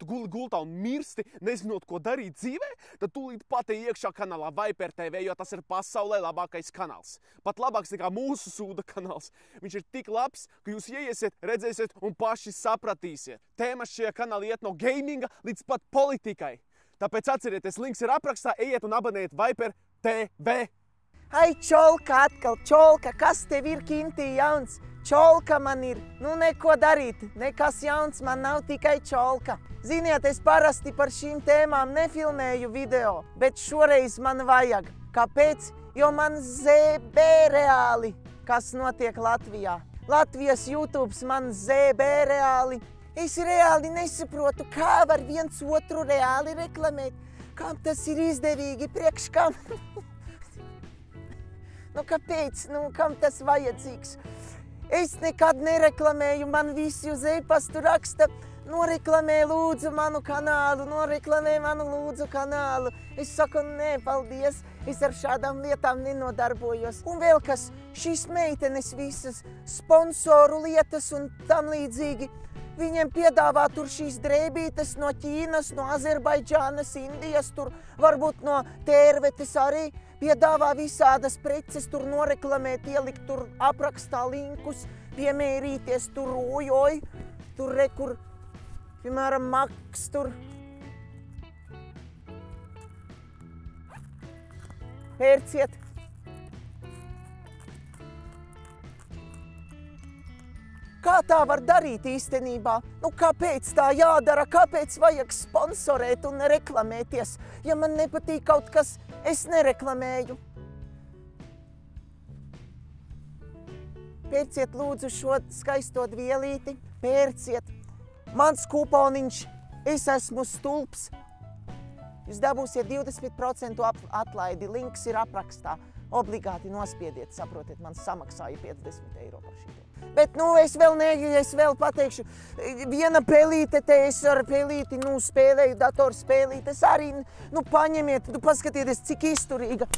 tu guli gultā un mirsti, nezinot, ko darīt dzīvē, tad tūlīt pati iekšā kanālā Viper TV, jo tas ir pasaulē labākais kanāls. Pat labāks nekā mūsu sūda kanāls. Viņš ir tik labs, ka jūs ieiesiet, redzēsiet un paši sapratīsiet. Tēmas šajā kanālā iet no gaminga līdz pat politikai. Tāpēc atcerieties, links ir aprakstā, ejiet un abonējiet Viper TV. Ai, čolka atkal, čolka, kas tev ir, Kintī, jauns? Čolka man ir, nu neko darīt, nekas jauns man nav, tikai čolka. Ziniet, es parasti par šīm tēmām nefilmēju video, bet šoreiz man vajag. Kāpēc? Jo man ZB reāli, kas notiek Latvijā. Latvijas YouTubes man ZB reāli. Es reāli nesaprotu, kā var viens otru reāli reklamēt. Kam tas ir izdevīgi, priekš kam? Nu, kāpēc? Nu, kam tas vajadzīgs? Es nekad nereklamēju, man visi uz e-pastu raksta, noreklamē lūdzu manu kanālu, noreklamē manu lūdzu kanālu. Es saku, nē, paldies, es ar šādām lietām nenodarbojos. Un vēl kas, šīs meitenes visas, sponsoru lietas un tam līdzīgi, viņiem piedāvā tur šīs drēbītes no Ķīnas, no Azerbaidžānas, Indijas, tur varbūt no Tērvetes arī. Piedāvā visādas preces, tur noreklamēt, ielikt tur aprakstā linkus, piemērīties tur ojoj, tur rekur, piemēram, Maks tur. Pērciet. Kā tā var darīt īstenībā? Nu, kāpēc tā jādara? Kāpēc vajag sponsorēt un reklamēties? Ja man nepatīk kaut kas, es nereklamēju. Pērciet lūdzu šo skaisto dvielīti. Pērciet. Mans kuponiņš, es esmu stulbs. Jūs dabūsiet 20% atlaidi. Links ir aprakstā. Obligāti nospiediet, saprotiet, man samaksāja 50 eiro par šito. Bet, nu, es vēl pateikšu, viena pelīte te, es ar pelīti, nu, spēlēju datorspēlītes arī, nu, paņemiet, nu, paskatieties, cik izturīga.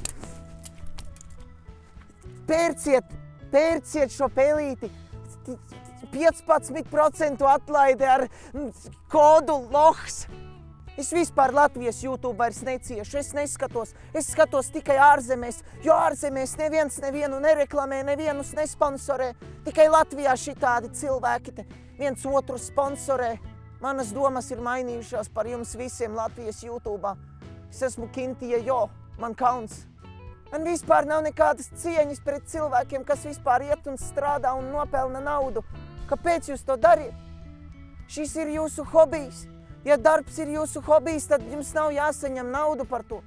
Pērciet šo pelīti, 15% atlaide ar kodu LOHS. Es vispār Latvijas YouTube vairs neciešu, es neskatos, es skatos tikai ārzemēs, jo ārzemēs neviens nevienu nereklamē, nevienus nesponsorē, tikai Latvijā šitādi cilvēki te viens otru sponsorē. Manas domas ir mainījušās par jums visiem Latvijas YouTube'ā. Es esmu Kintija, jo, man kauns. Man vispār nav nekādas cieņas pret cilvēkiem, kas vispār iet un strādā un nopelna naudu. Kāpēc jūs to dariet? Šis ir jūsu hobijs. Ja darbs ir jūsu hobijs, tad jums nav jāsaņem naudu par to.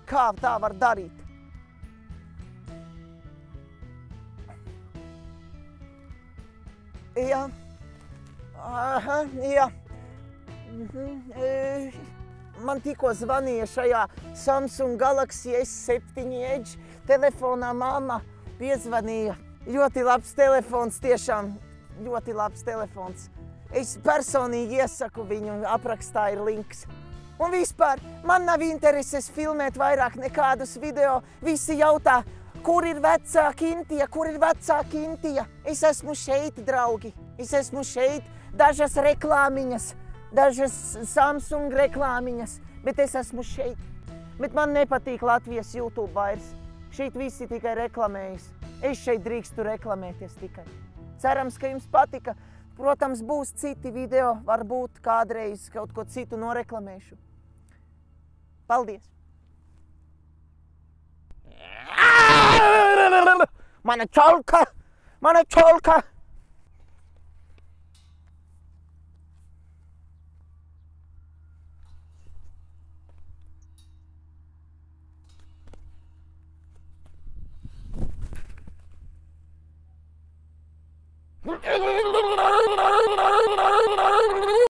Kā tā var darīt? Jā. Aha, jā. Man tikko zvanīja šajā Samsung Galaxy S7 Edge telefonā mamma piezvanīja. Ļoti labs telefons, tiešām ļoti labs telefons. Es personīgi iesaku viņu, aprakstā ir links. Un vispār, man nav intereses filmēt vairāk nekādus video. Visi jautā, kur ir vecā Kintija, kur ir vecā Kintija? Es esmu šeit, draugi. Es esmu šeit, dažas reklāmiņas, dažas Samsung reklāmiņas, bet es esmu šeit. Bet man nepatīk Latvijas YouTube vairs. Šeit visi tikai reklamējas. Es šeit drīkstu reklamēties tikai. Cerams, ka jums patika. Protams, būs citi video, varbūt kādreiz kaut ko citu noreklamēšu. Paldies! Mana čolka! Mana čolka!